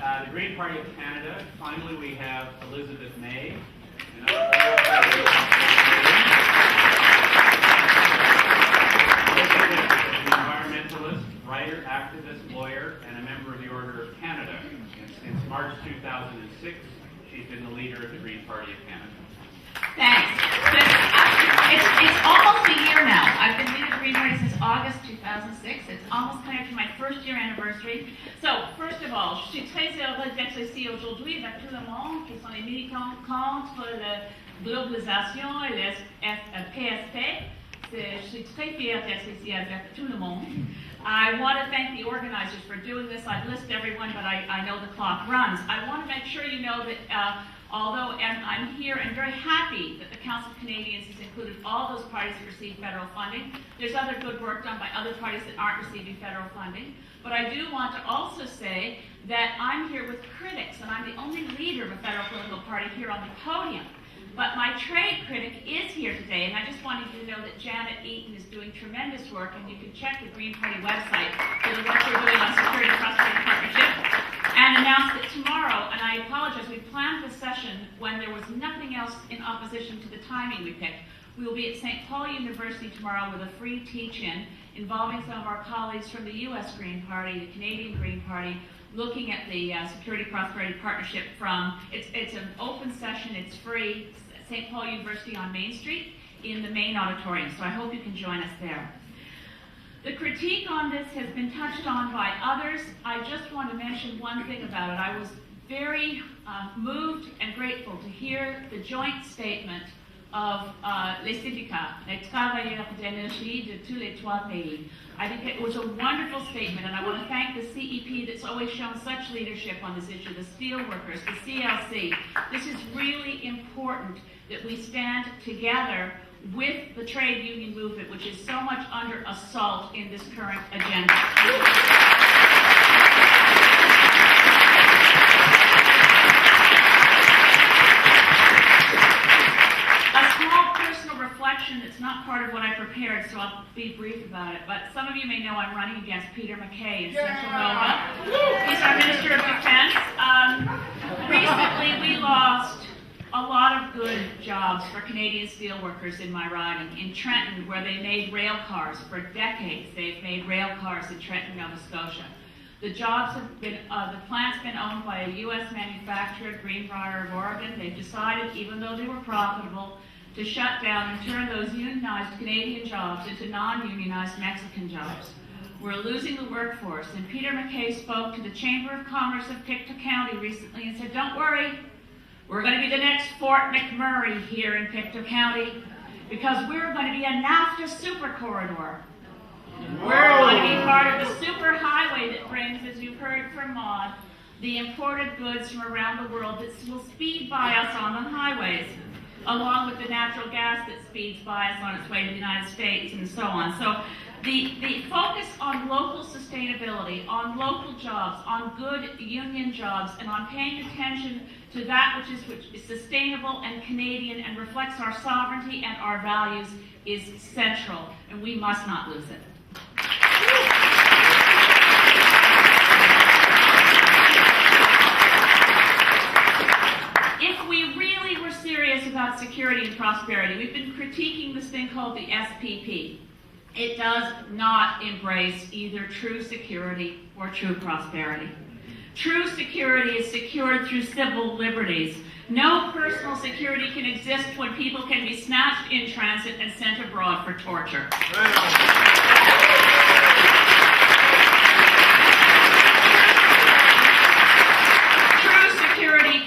The Green Party of Canada. Finally, we have Elizabeth May. Environmentalist, writer, activist, lawyer, and a member of the Order of Canada. And since March 2006, she's been the leader of the Green Party of Canada. Thanks. It's almost a year now. I've been leading the Green Party since August 2006. It's almost coming up to my first year anniversary. So, first of all, je suis très heureuse d'être ici aujourd'hui avec tout le monde qui sont les militants contre la globalisation et le PSP. Je suis très fière d'être ici avec tout le monde. I want to thank the organizers for doing this. I've listed everyone, but I know the clock runs. I want to make sure you know that although I'm here and very happy that the Council of Canadians has included all those parties that receive federal funding. There's other good work done by other parties that aren't receiving federal funding. But I do want to also say that I'm here with critics, and I'm the only leader of a federal political party here on the podium. But my trade critic is here today, and I just wanted you to know that Janet Eaton is doing tremendous work, and you can check the Green Party website for the work we're doing on Security and Prosperity Partnership, and announce that tomorrow, and I apologize, we planned this session when there was nothing else in opposition to the timing we picked. We will be at St. Paul University tomorrow with a free teach-in involving some of our colleagues from the U.S. Green Party, the Canadian Green Party, looking at the Security Prosperity Partnership from, it's an open session, it's free, St. Paul University on Main Street in the main auditorium, so I hope you can join us there. The critique on this has been touched on by others. I just want to mention one thing about it. I was very moved and grateful to hear the joint statement of les syndicats, les travailleurs d'énergie de tous les trois pays. I think it was a wonderful statement, and I want to thank the CEP that's always shown such leadership on this issue, the steelworkers, the CLC. This is really important that we stand together with the trade union movement, which is so much under assault in this current agenda. It's not part of what I prepared, so I'll be brief about it. But some of you may know I'm running against Peter MacKay in Central Nova. He's our Minister of Defense. Recently, we lost a lot of good jobs for Canadian steelworkers in my riding. In Trenton, where they made rail cars for decades, they've made rail cars in Trenton, Nova Scotia. The jobs have been, the plant's been owned by a U.S. manufacturer, Greenbrier of Oregon. They've decided, even though they were profitable, to shut down and turn those unionized Canadian jobs into non-unionized Mexican jobs. We're losing the workforce, and Peter MacKay spoke to the Chamber of Commerce of Pictou County recently and said, don't worry, we're going to be the next Fort McMurray here in Pictou County because we're going to be a NAFTA super corridor. We're going to be part of the super highway that brings, as you've heard from Maud, the imported goods from around the world that will speed by us on the highways, along with the natural gas that speeds by us on its way to the United States and so on. So the focus on local sustainability, on local jobs, on good union jobs, and on paying attention to that which is sustainable and Canadian and reflects our sovereignty and our values is central, and we must not lose it. If we really were serious about security and prosperity, we've been critiquing this thing called the SPP. It does not embrace either true security or true prosperity. True security is secured through civil liberties. No personal security can exist when people can be snatched in transit and sent abroad for torture.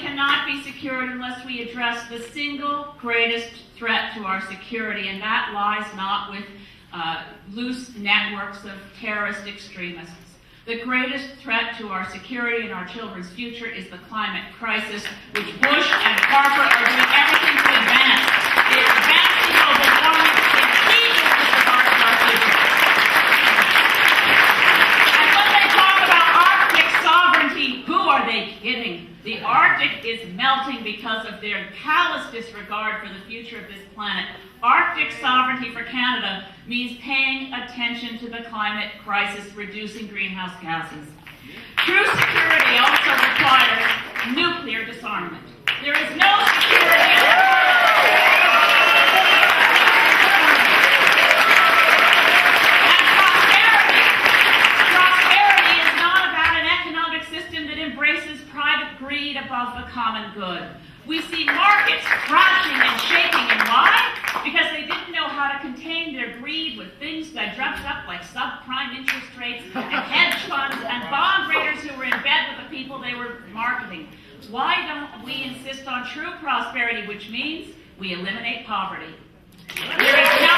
Cannot be secured unless we address the single greatest threat to our security, and that lies not with loose networks of terrorist extremists. The greatest threat to our security and our children's future is the climate crisis, which Bush and Carter are doing everything to advance. It advances global warming, it teaches the start of our future. And when they talk about Arctic sovereignty, who are they kidding? The Arctic is melting because of their callous disregard for the future of this planet. Arctic sovereignty for Canada means paying attention to the climate crisis, reducing greenhouse gases. True security also requires nuclear disarmament. There is no security. And prosperity is not about an economic system that embraces private greed above the common good. We see markets crashing and shaking, and why? Because they didn't know how to contain their greed with things that dressed up like subprime interest rates and hedge funds and bond raiders who were in bed with the people they were marketing. Why don't we insist on true prosperity, which means we eliminate poverty? There is no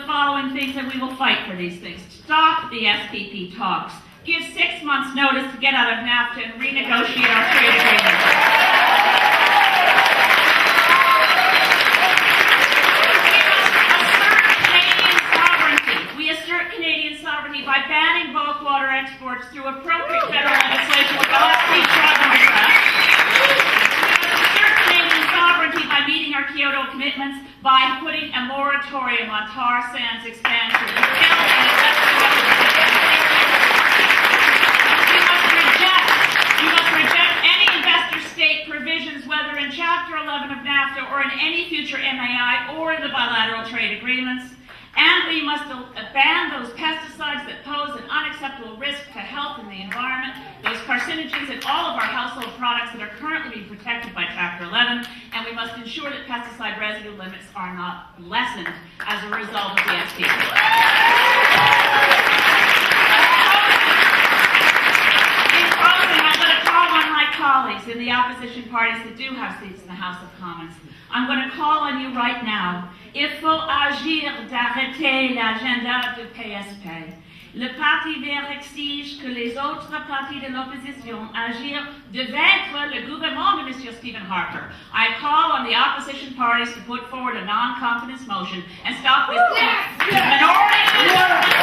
following things, and we will fight for these things. Stop the SPP talks. Give 6 months' notice to get out of NAFTA and renegotiate our trade agreement. We assert Canadian sovereignty by banning bulk water exports through appropriate federal legislation with all state programs. We assert Canadian sovereignty by meeting our Kyoto commitments by putting a moratorium on tar sands expansion. We must reject any investor-state provisions, whether in Chapter 11 of NAFTA or in any future MAI or in the bilateral trade agreements. And we must ban those pesticides that pose an unacceptable risk to health and the environment, those carcinogens in all of our household products that are currently being protected by Chapter 11, and we must ensure that pesticide residue limits are not lessened as a result of the SPP. In closing, I'm going to call on my colleagues in the opposition parties that do have seats in the House of Commons. I'm going to call on you right now. Il faut agir d'arrêter l'agenda du PSP. Le Parti vert exige que les autres partis de l'opposition agissent de vaincre le gouvernement de M. Stephen Harper. I call on the opposition parties to put forward a non-confidence motion and stop this minority